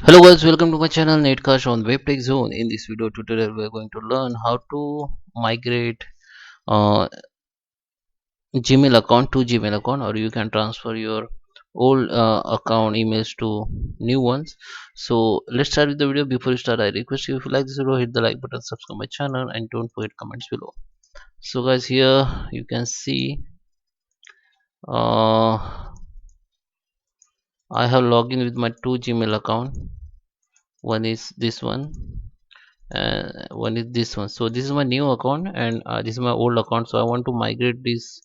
Hello guys, welcome to my channel NetCast on WebTech Zone. In this video tutorial, we are going to learn how to migrate uh, Gmail account to Gmail account, or you can transfer your old account emails to new ones. So let's start with the video. Before you start, I request you, if you like this video, hit the like button, subscribe my channel, and don't forget comments below. So guys, here you can see uh, I have logged in with my two Gmail account. One is this one, one is this one. So this is my new account, and this is my old account. So I want to migrate this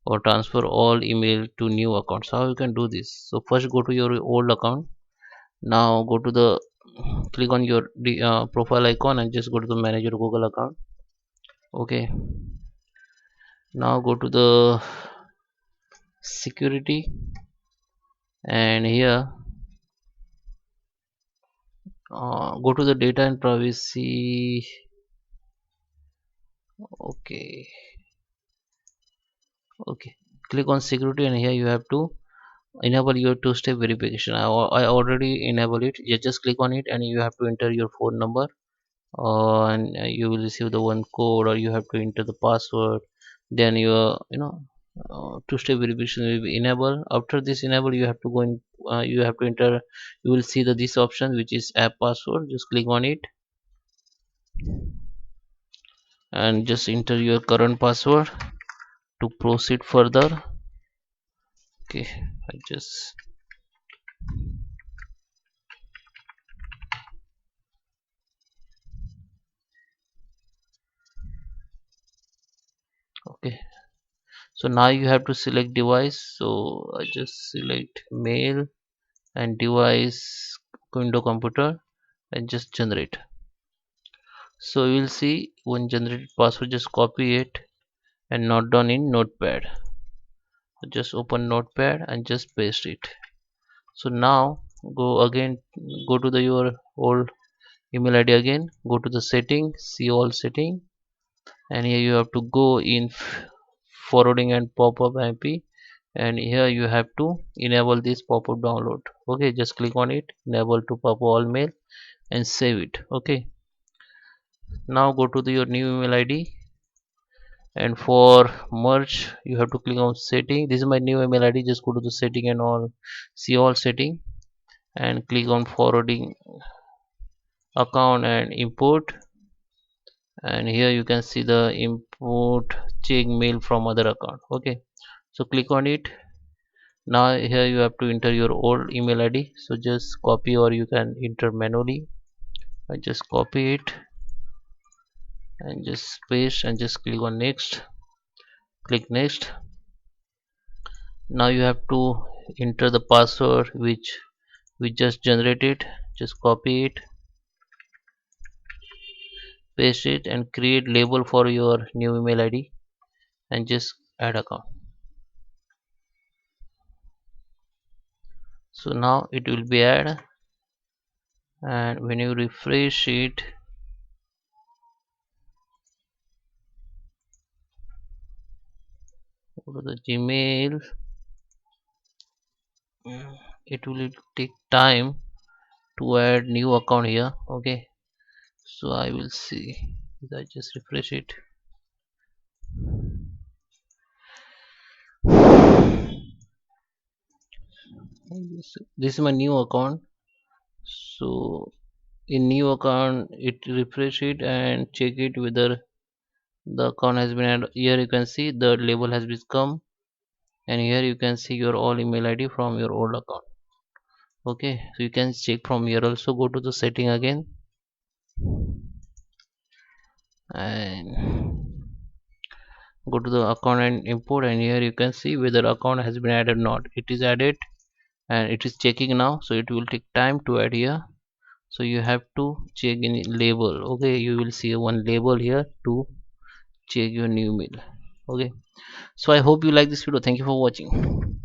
or transfer all email to new account. So how you can do this? So first go to your old account. Now go to the click on your profile icon and just go to the manage your Google account. Okay, now go to the security, and here go to the data and privacy. Okay, okay, click on security, and here you have to enable your two-step verification. I already enable it. You just click on it and you have to enter your phone number, and you will receive the one code, or you have to enter the password. Then your two-step verification will be enabled. After this enable, you have to go in, you have to enter, you will see the this option which is app password. Just click on it and just enter your current password to proceed further. Okay, I just okay. So now you have to select device. So I just select mail and device, window computer, and just generate. So you will see when generated password, just copy it and note down in notepad. So just open notepad and just paste it. So now go again, go to the your old email id again, go to the setting, see all setting, and here you have to go in forwarding and pop-up IP, and here you have to enable this pop-up download. Okay, just click on it, enable to pop all mail, and save it. Okay, now go to your new email id, and for merge you have to click on setting. This is my new email id. Just go to the setting and all, see all setting, and click on forwarding account and import, and here you can see the import check mail from other account. Okay, so click on it. Now here you have to enter your old email id. So just copy, or you can enter manually. I just copy it and just paste and just click on next. Click next. Now you have to enter the password which we just generated. Just copy it, paste it, and create label for your new email id, and just add account. So now it will be add, and when you refresh it, go to the Gmail, it will take time to add new account here. Okay, so I will see. I just refresh it. This is my new account. So in new account, it refresh it and check it whether the account has been added. Here you can see the label has become, and here you can see your all email id from your old account. Okay, so you can check from here also. Go to the setting again, and go to the account and import, and here you can see whether account has been added or not. It is added and it is checking now, so it will take time to add here. So you have to check in label. Okay, you will see one label here to check your new mail. Okay, so I hope you like this video. Thank you for watching.